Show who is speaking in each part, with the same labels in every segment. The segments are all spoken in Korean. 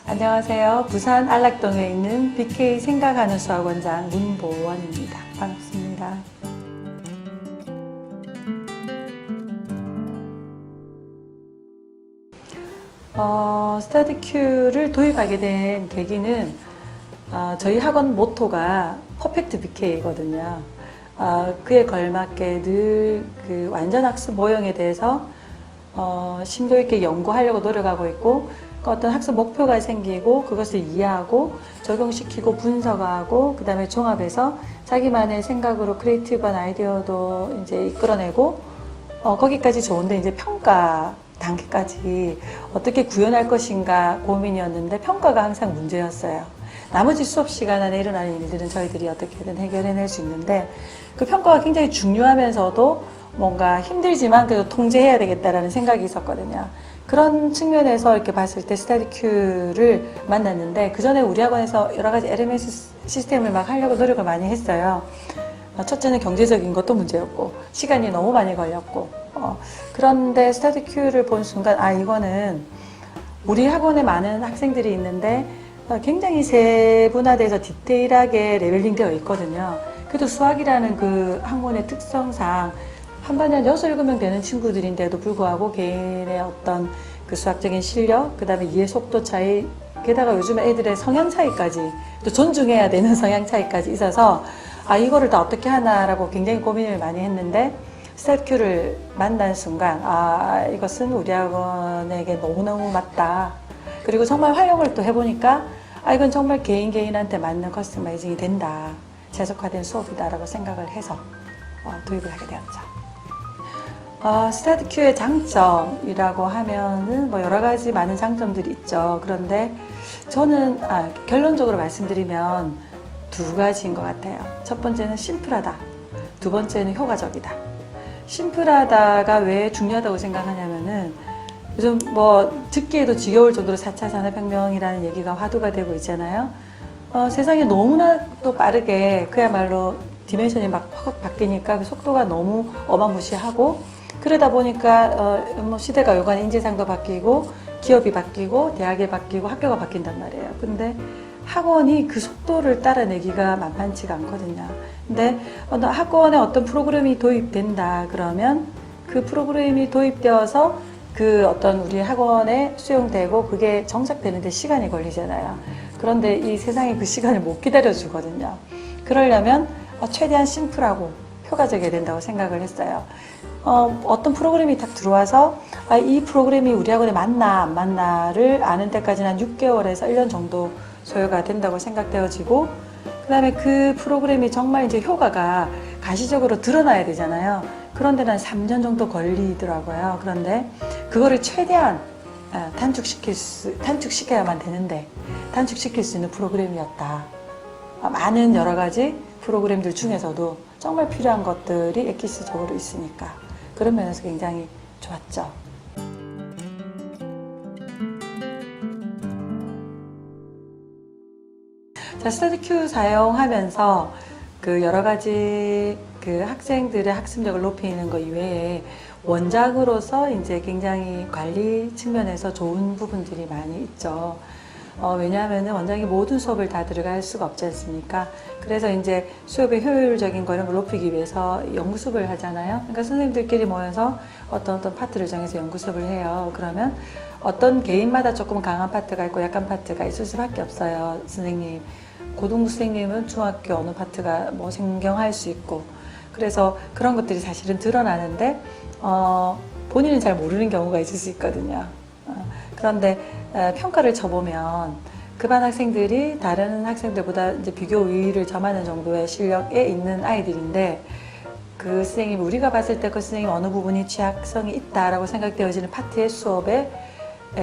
Speaker 1: 안녕하세요. 부산 안락동에 있는 BK 생각하는 수학원장 문보원입니다. 반갑습니다. 스터디큐를 도입하게 된 계기는 저희 학원 모토가 퍼펙트 BK거든요. 그에 걸맞게 늘 그 완전학습 모형에 대해서 심도 있게 연구하려고 노력하고 있고, 어떤 학습 목표가 생기고 그것을 이해하고 적용시키고 분석하고 그 다음에 종합해서 자기만의 생각으로 크리에이티브한 아이디어도 이제 이끌어내고 거기까지 좋은데, 이제 평가 단계까지 어떻게 구현할 것인가 고민이었는데 평가가 항상 문제였어요. 나머지 수업 시간 안에 일어나는 일들은 저희들이 어떻게든 해결해낼 수 있는데, 그 평가가 굉장히 중요하면서도 뭔가 힘들지만 그래도 통제해야 되겠다라는 생각이 있었거든요. 그런 측면에서 이렇게 봤을 때 스터디큐를 만났는데, 그 전에 우리 학원에서 여러 가지 LMS 시스템을 막 하려고 노력을 많이 했어요. 첫째는 경제적인 것도 문제였고, 시간이 너무 많이 걸렸고, 그런데 스터디큐를 본 순간, 이거는 우리 학원에 많은 학생들이 있는데 굉장히 세분화돼서 디테일하게 레벨링 되어 있거든요. 그래도 수학이라는 그 학문의 특성상 한 반에 한 6, 7명 되는 친구들인데도 불구하고 개인의 어떤 그 수학적인 실력, 그 다음에 이해 속도 차이, 게다가 요즘 애들의 성향 차이까지, 또 존중해야 되는 성향 차이까지 있어서 이거를 다 어떻게 하나라고 굉장히 고민을 많이 했는데, 스터디큐를 만난 순간 이것은 우리 학원에게 너무너무 맞다. 그리고 정말 활용을 또 해보니까 이건 정말 개인한테 맞는 커스터마이징이 된다, 최적화된 수업이다라고 생각을 해서 도입을 하게 되었죠. 스터디큐의 장점이라고 하면은 뭐 여러 가지 많은 장점들이 있죠. 그런데 저는 결론적으로 말씀드리면 두 가지인 것 같아요. 첫 번째는 심플하다. 두 번째는 효과적이다. 심플하다가 왜 중요하다고 생각하냐면은, 요즘 뭐 듣기에도 지겨울 정도로 4차 산업혁명이라는 얘기가 화두가 되고 있잖아요. 세상이 너무나 또 빠르게 그야말로 디멘션이 막 확 바뀌니까 그 속도가 너무 어마무시하고, 그러다 보니까 뭐 시대가 요구하는 인재상도 바뀌고 기업이 바뀌고 대학이 바뀌고 학교가 바뀐단 말이에요. 근데 학원이 그 속도를 따라내기가 만만치가 않거든요. 근데 학원에 어떤 프로그램이 도입된다 그러면 그 프로그램이 도입되어서 그 어떤 우리 학원에 수용되고 그게 정착되는데 시간이 걸리잖아요. 그런데 이 세상이 그 시간을 못 기다려 주거든요. 그러려면 최대한 심플하고 효과적이어야 된다고 생각을 했어요. 어떤 프로그램이 딱 들어와서 이 프로그램이 우리 학원에 맞나 안 맞나를 아는 데까지는 한 6개월에서 1년 정도 소요가 된다고 생각되어지고, 그 다음에 그 프로그램이 정말 이제 효과가 가시적으로 드러나야 되잖아요. 그런데 한 3년 정도 걸리더라고요. 그런데 그거를 최대한 단축시켜야만 되는데 단축시킬 수 있는 프로그램이었다. 많은 여러 가지 프로그램들 중에서도 정말 필요한 것들이 엑기스적으로 있으니까 그런 면에서 굉장히 좋았죠. 자, 스터디큐 사용하면서 그 여러 가지 그 학생들의 학습력을 높이는 것 이외에 원장으로서 이제 굉장히 관리 측면에서 좋은 부분들이 많이 있죠. 왜냐하면 원장이 모든 수업을 다 들어갈 수가 없지 않습니까? 그래서 이제 수업의 효율적인 걸 높이기 위해서 연구수업을 하잖아요. 그러니까 선생님들끼리 모여서 어떤 파트를 정해서 연구수업을 해요. 그러면 어떤 개인마다 조금 강한 파트가 있고 약한 파트가 있을 수밖에 없어요. 선생님, 고등부 선생님은 중학교 어느 파트가 뭐 생경할 수 있고, 그래서 그런 것들이 사실은 드러나는데 본인은 잘 모르는 경우가 있을 수 있거든요. 그런데 평가를 쳐보면 그 반 학생들이 다른 학생들보다 이제 비교 우위를 점하는 정도의 실력에 있는 아이들인데, 그 선생님, 우리가 봤을 때 그 선생님 어느 부분이 취약성이 있다라고 생각되어지는 파트의 수업에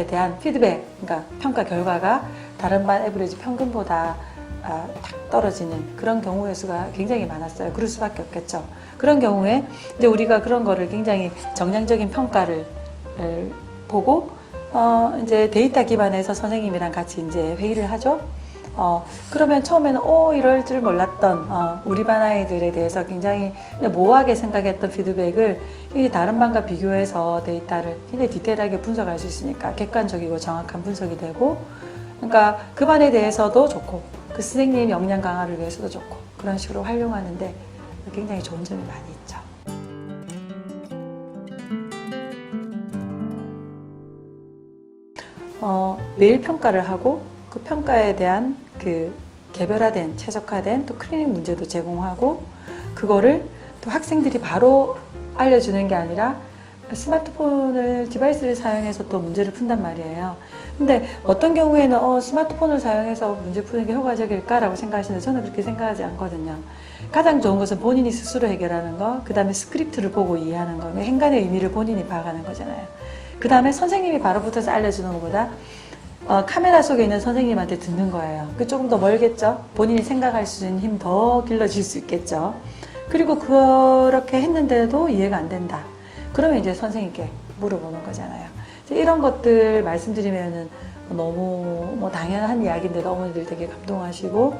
Speaker 1: 대한 피드백, 그러니까 평가 결과가 다른 반 에버리지 평균보다 탁 떨어지는 그런 경우의 수가 굉장히 많았어요. 그럴 수밖에 없겠죠. 그런 경우에 이제 우리가 그런 거를 굉장히 정량적인 평가를 보고 이제 데이터 기반에서 선생님이랑 같이 이제 회의를 하죠. 그러면 처음에는 이럴 줄 몰랐던 우리 반 아이들에 대해서 굉장히 모호하게 생각했던 피드백을 다른 반과 비교해서 데이터를 굉장히 디테일하게 분석할 수 있으니까 객관적이고 정확한 분석이 되고, 그러니까 그 반에 대해서도 좋고 그 선생님 역량 강화를 위해서도 좋고 그런 식으로 활용하는데 굉장히 좋은 점이 많이 있죠. 매일 평가를 하고 그 평가에 대한 그 개별화된 최적화된 또 클리닉 문제도 제공하고 그거를 또 학생들이 바로 알려주는 게 아니라 스마트폰을 디바이스를 사용해서 또 문제를 푼단 말이에요. 근데 어떤 경우에는 스마트폰을 사용해서 문제 푸는 게 효과적일까라고 생각하시는데 저는 그렇게 생각하지 않거든요. 가장 좋은 것은 본인이 스스로 해결하는 거, 그 다음에 스크립트를 보고 이해하는 거, 행간의 의미를 본인이 파악하는 거잖아요. 그 다음에 선생님이 바로 붙어서 알려주는 것보다 카메라 속에 있는 선생님한테 듣는 거예요. 그 조금 더 멀겠죠? 본인이 생각할 수 있는 힘 더 길러질 수 있겠죠? 그리고 그렇게 했는데도 이해가 안 된다. 그러면 이제 선생님께 물어보는 거잖아요. 이런 것들 말씀드리면은 너무 뭐 당연한 이야기인데도 어머니들 되게 감동하시고,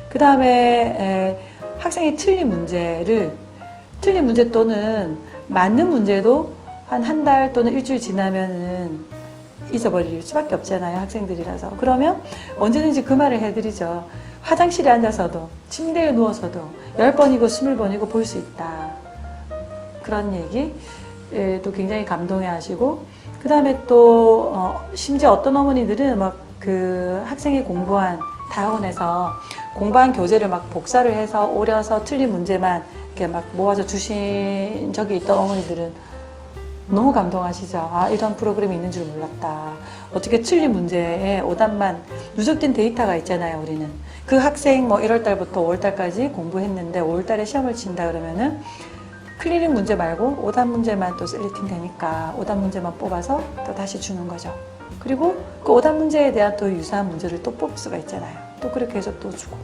Speaker 1: 그 다음에 학생이 틀린 문제 또는 맞는 문제도 한 달 또는 일주일 지나면은 잊어버릴 수밖에 없잖아요. 학생들이라서. 그러면 언제든지 그 말을 해드리죠. 화장실에 앉아서도 침대에 누워서도 10번이고 20번이고 볼 수 있다. 그런 얘기 또 굉장히 감동해 하시고, 그 다음에 또 심지어 어떤 어머니들은 막 그 학생이 공부한 다학원에서 공부한 교재를 막 복사를 해서 오려서 틀린 문제만 이렇게 막 모아서 주신 적이 있던 어머니들은 너무 감동하시죠. 아, 이런 프로그램이 있는 줄 몰랐다. 어떻게 틀린 문제에 오답만 누적된 데이터가 있잖아요, 우리는. 그 학생 뭐 1월 달부터 5월 달까지 공부했는데 5월 달에 시험을 친다 그러면은 클리닉 문제 말고 오답 문제만 또 셀렉팅 되니까 오답 문제만 뽑아서 또 다시 주는 거죠. 그리고 그 오답 문제에 대한 또 유사한 문제를 또 뽑을 수가 있잖아요. 또 그렇게 해서 또 주고.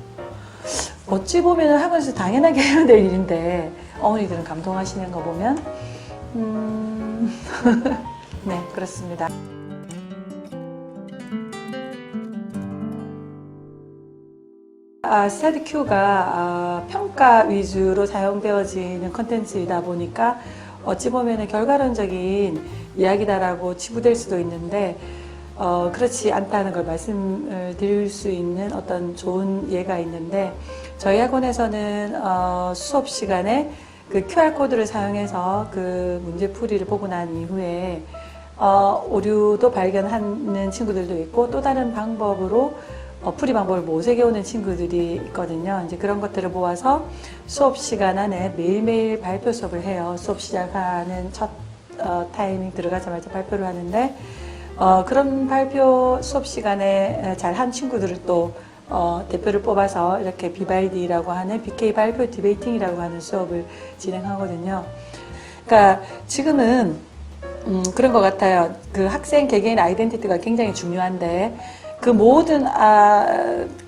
Speaker 1: 어찌 보면 학원에서 당연하게 해야 될 일인데 어머니들은 감동하시는 거 보면 네, 그렇습니다. 스터디큐가 평가 위주로 사용되어지는 컨텐츠이다 보니까 어찌 보면 결과론적인 이야기다라고 치부될 수도 있는데 그렇지 않다는 걸 말씀을 드릴 수 있는 어떤 좋은 예가 있는데, 저희 학원에서는 수업 시간에 그 QR코드를 사용해서 그 문제풀이를 보고 난 이후에 오류도 발견하는 친구들도 있고 또 다른 방법으로 풀이 방법을 모색해 오는 친구들이 있거든요. 이제 그런 것들을 모아서 수업 시간 안에 매일매일 발표 수업을 해요. 수업 시작하는 첫 타이밍 들어가자마자 발표를 하는데 그런 발표 수업 시간에 잘한 친구들을 또 대표를 뽑아서 이렇게 비발디라고 하는 BK 발표 디베이팅이라고 하는 수업을 진행하거든요. 그러니까 지금은 그런 것 같아요. 그 학생 개개인 아이덴티티가 굉장히 중요한데 그 모든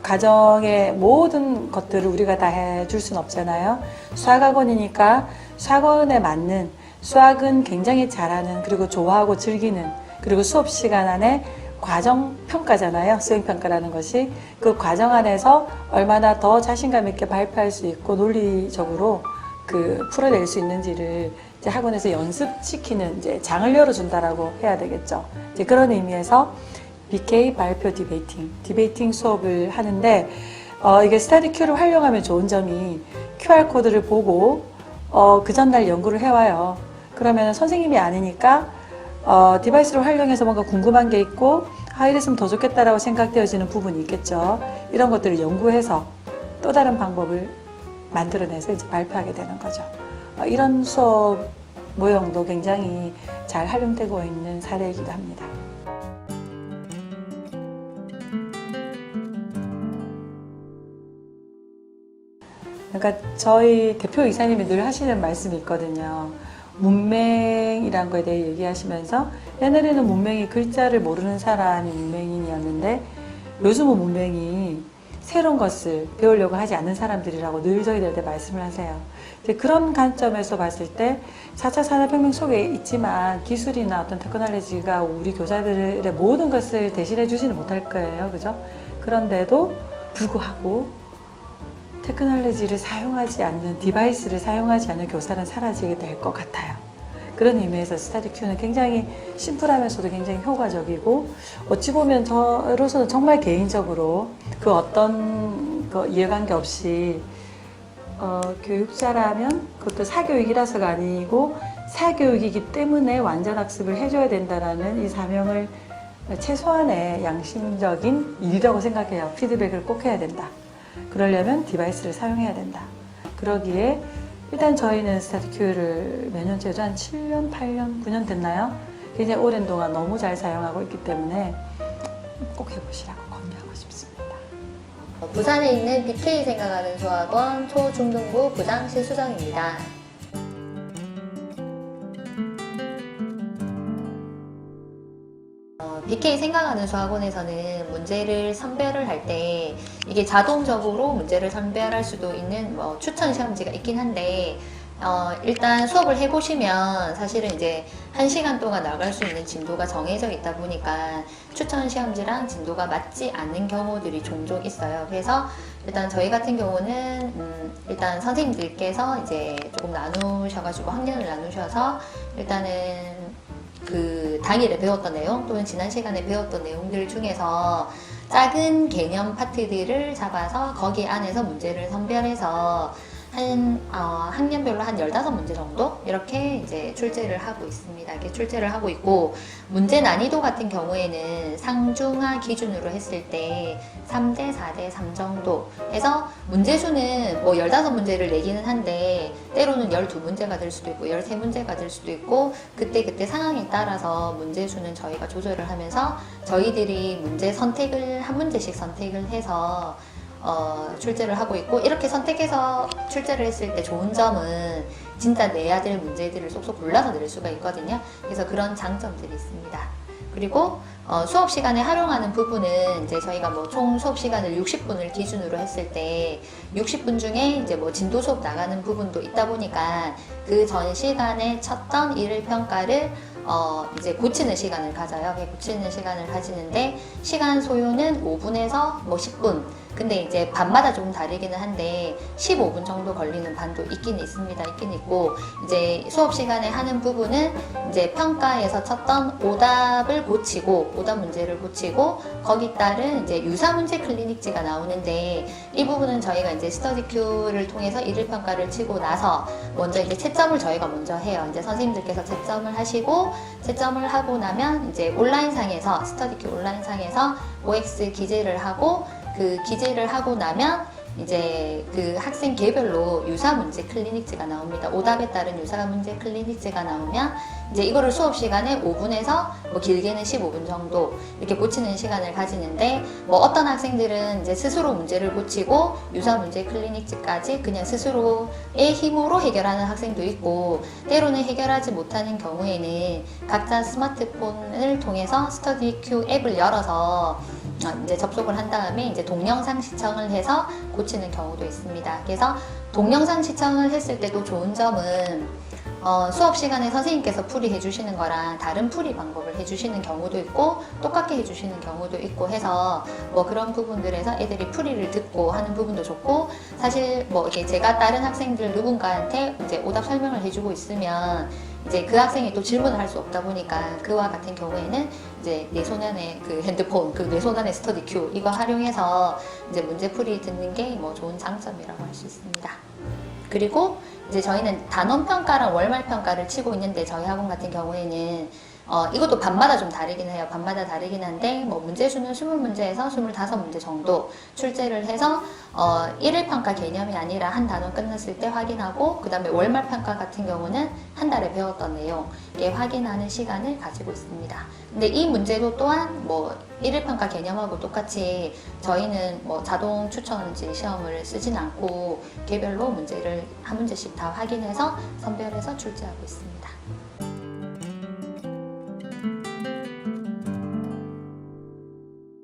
Speaker 1: 가정의 모든 것들을 우리가 다 해줄 수는 없잖아요. 수학학원이니까 수학원에 맞는, 수학은 굉장히 잘하는, 그리고 좋아하고 즐기는, 그리고 수업 시간 안에 과정 평가잖아요. 수행 평가라는 것이 그 과정 안에서 얼마나 더 자신감 있게 발표할 수 있고 논리적으로 그 풀어낼 수 있는지를 이제 학원에서 연습시키는 이제 장을 열어준다라고 해야 되겠죠. 이제 그런 의미에서 BK 발표 디베이팅 수업을 하는데 이게 스터디큐를 활용하면 좋은 점이 QR코드를 보고 그 전날 연구를 해와요. 그러면 선생님이 아니니까 디바이스를 활용해서 뭔가 궁금한 게 있고 이랬으면 더 좋겠다라고 생각되어지는 부분이 있겠죠. 이런 것들을 연구해서 또 다른 방법을 만들어내서 이제 발표하게 되는 거죠. 이런 수업 모형도 굉장히 잘 활용되고 있는 사례이기도 합니다. 그러니까 저희 대표 이사님이 늘 하시는 말씀이 있거든요. 문맹이란 거에 대해 얘기하시면서 옛날에는 문맹이 글자를 모르는 사람이 문맹인이었는데 요즘은 문맹이 새로운 것을 배우려고 하지 않는 사람들이라고 늘 저희들한테 말씀을 하세요. 그런 관점에서 봤을 때 4차 산업혁명 속에 있지만 기술이나 어떤 테크놀로지가 우리 교사들의 모든 것을 대신해 주지는 못할 거예요. 그죠? 그런데도 불구하고 테크놀로지를 사용하지 않는, 디바이스를 사용하지 않는 교사는 사라지게 될 것 같아요. 그런 의미에서 스터디 큐는 굉장히 심플하면서도 굉장히 효과적이고 어찌 보면 저로서는 정말 개인적으로 그 어떤 그 이해관계 없이 교육자라면 그것도 사교육이라서가 아니고 사교육이기 때문에 완전 학습을 해줘야 된다라는 이 사명을 최소한의 양심적인 일이라고 생각해요. 피드백을 꼭 해야 된다. 그러려면 디바이스를 사용해야 된다. 그러기에 일단 저희는 스터디큐를 몇 년째죠? 한 7년, 8년, 9년 됐나요? 굉장히 오랜 동안 너무 잘 사용하고 있기 때문에 꼭 해보시라고 권유하고 싶습니다.
Speaker 2: 부산에 있는 BK 생각하는 수학원 초중등부 부장 실수정입니다. BK 생각하는 수학원에서는 문제를 선별을 할 때 이게 자동적으로 문제를 선별할 수도 있는 추천 시험지가 있긴 한데 일단 수업을 해보시면 사실은 이제 1시간 동안 나갈 수 있는 진도가 정해져 있다 보니까 추천 시험지랑 진도가 맞지 않는 경우들이 종종 있어요. 그래서 일단 저희 같은 경우는 일단 선생님들께서 이제 조금 나누셔가지고 학년을 나누셔서 일단은 그 당일에 배웠던 내용 또는 지난 시간에 배웠던 내용들 중에서 작은 개념 파트들을 잡아서 거기 안에서 문제를 선별해서 학년별로 한 15문제 정도 이렇게 이제 출제를 하고 있습니다. 이렇게 출제를 하고 있고 문제 난이도 같은 경우에는 상중하 기준으로 했을 때 3대 4대 3 정도 해서 문제 수는 뭐 15문제를 내기는 한데 때로는 12문제가 될 수도 있고 13문제가 될 수도 있고 그때 상황에 따라서 문제 수는 저희가 조절을 하면서 저희들이 문제 선택을 한 문제씩 선택을 해서 출제를 하고 있고 이렇게 선택해서 출제를 했을 때 좋은 점은 진짜 내야 될 문제들을 쏙쏙 골라서 낼 수가 있거든요. 그래서 그런 장점들이 있습니다. 그리고 수업 시간에 활용하는 부분은 이제 저희가 뭐 총 수업 시간을 60분을 기준으로 했을 때 60분 중에 이제 뭐 진도 수업 나가는 부분도 있다 보니까 그 전 시간에 쳤던 일을 평가를 이제 고치는 시간을 가져요. 고치는 시간을 가지는데 시간 소요는 5분에서 뭐 10분. 근데 이제 반마다 조금 다르기는 한데 15분 정도 걸리는 반도 있긴 있습니다. 있긴 있고 이제 수업 시간에 하는 부분은 이제 평가에서 쳤던 오답을 고치고 오답 문제를 고치고 거기 따른 이제 유사 문제 클리닉지가 나오는데 이 부분은 저희가 이제 스터디큐를 통해서 일일 평가를 치고 나서 먼저 이제 채점을 저희가 먼저 해요. 이제 선생님들께서 채점을 하시고 채점을 하고 나면 이제 온라인상에서 스터디큐 온라인상에서 OX 기재를 하고 그 기재를 하고 나면 이제 그 학생 개별로 유사 문제 클리닉지가 나옵니다. 오답에 따른 유사 문제 클리닉지가 나오면 이제 이거를 수업 시간에 5분에서 뭐 길게는 15분 정도 이렇게 고치는 시간을 가지는데 뭐 어떤 학생들은 이제 스스로 문제를 고치고 유사 문제 클리닉지까지 그냥 스스로의 힘으로 해결하는 학생도 있고 때로는 해결하지 못하는 경우에는 각자 스마트폰을 통해서 스터디큐 앱을 열어서 이제 접속을 한 다음에 이제 동영상 시청을 해서 고치는 경우도 있습니다. 그래서 동영상 시청을 했을 때도 좋은 점은 수업 시간에 선생님께서 풀이해 주시는 거랑 다른 풀이 방법을 해주시는 경우도 있고 똑같게 해주시는 경우도 있고 해서 뭐 그런 부분들에서 애들이 풀이를 듣고 하는 부분도 좋고 사실 뭐 이게 제가 다른 학생들 누군가한테 이제 오답 설명을 해주고 있으면 이제 그 학생이 또 질문을 할 수 없다 보니까 그와 같은 경우에는 이제 내 손 안에 그 핸드폰, 그 내 손 안에 스터디큐 이거 활용해서 이제 문제풀이 듣는 게 뭐 좋은 장점이라고 할 수 있습니다. 그리고 이제 저희는 단원평가랑 월말평가를 치고 있는데 저희 학원 같은 경우에는 이것도 반마다 좀 다르긴 해요. 반마다 다르긴 한데 뭐 문제수는 20문제에서 25문제 정도 출제를 해서 일일 평가 개념이 아니라 한 단원 끝났을 때 확인하고 그 다음에 월말 평가 같은 경우는 한 달에 배웠던 내용 확인하는 시간을 가지고 있습니다. 근데 이 문제도 또한 뭐 일일 평가 개념하고 똑같이 저희는 뭐 자동 추천지 시험을 쓰진 않고 개별로 문제를 한 문제씩 다 확인해서 선별해서 출제하고 있습니다.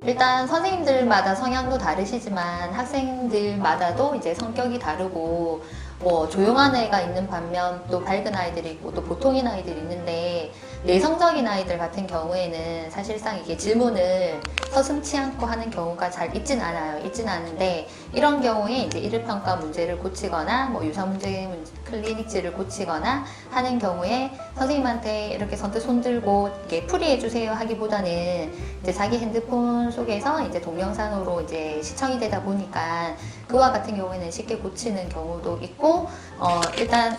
Speaker 2: 일단 선생님들마다 성향도 다르시지만 학생들마다도 이제 성격이 다르고 뭐 조용한 애가 있는 반면 또 밝은 아이들이 있고 또 보통인 아이들이 있는데 내성적인 아이들 같은 경우에는 사실상 이게 질문을 서슴치 않고 하는 경우가 잘 있진 않아요. 있진 않은데 이런 경우에 이제 일일평가 문제를 고치거나 뭐 유사문제 클리닉지를 고치거나 하는 경우에 선생님한테 이렇게 선뜻 손들고 이렇게 풀이해 주세요 하기보다는 이제 자기 핸드폰 속에서 이제 동영상으로 이제 시청이 되다 보니까 그와 같은 경우에는 쉽게 고치는 경우도 있고 일단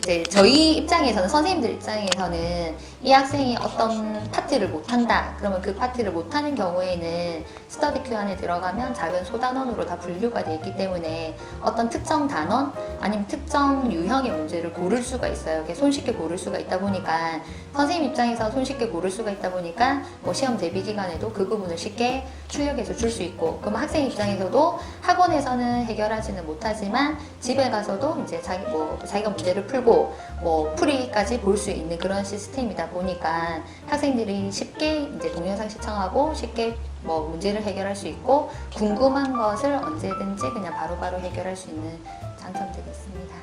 Speaker 2: 이제 저희 입장에서는 선생님들 입장에서는 이 학생이 어떤 파트를 못한다 그러면 그 파트를 못하는 경우에는 스터디 큐 안에 들어가면 작은 소단원으로 다 분류가 되어 있기 때문에 어떤 특정 단원 아니면 특정 유형의 문제를 고를 수가 있어요. 이렇게 손쉽게 고를 수가 있다 보니까 선생님 입장에서 손쉽게 고를 수가 있다 보니까 뭐 시험 대비 기간에도 그 부분을 쉽게 출력해서 줄 수 있고 그럼 학생 입장에서도 학원에서는 해결하지는 못하지만 집에 가서도 이제 자기가 문제를 풀고 뭐 풀이까지 볼 수 있는 그런 시스템이다 보니까 학생들이 쉽게 이제 동영상 시청하고 쉽게 뭐 문제를 해결할 수 있고 궁금한 것을 언제든지 그냥 바로바로 해결할 수 있는 장점들이 있습니다.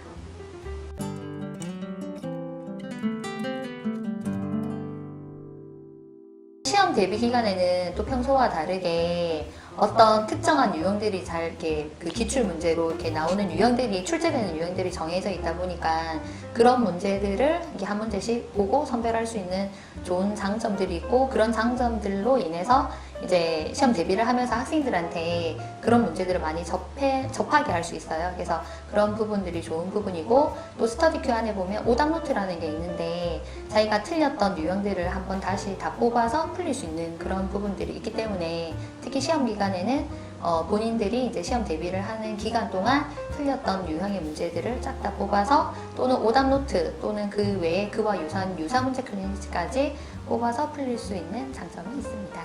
Speaker 2: 시험 대비 기간에는 또 평소와 다르게 어떤 특정한 유형들이 잘 이렇게 그 기출 문제로 이렇게 나오는 유형들이 출제되는 유형들이 정해져 있다 보니까 그런 문제들을 이렇게 한 문제씩 보고 선별할 수 있는 좋은 장점들이 있고 그런 장점들로 인해서 이제 시험 대비를 하면서 학생들한테 그런 문제들을 많이 접하게 할 수 있어요. 그래서 그런 부분들이 좋은 부분이고 또 스터디 큐 안에 보면 오답 노트라는 게 있는데 자기가 틀렸던 유형들을 한번 다시 다 뽑아서 풀릴 수 있는 그런 부분들이 있기 때문에 특히 시험 기간에는 본인들이 이제 시험 대비를 하는 기간 동안 틀렸던 유형의 문제들을 쫙 다 뽑아서 또는 오답 노트 또는 그 외에 그와 유사한 유사 문제 클리닉까지 뽑아서 풀릴 수 있는 장점이 있습니다.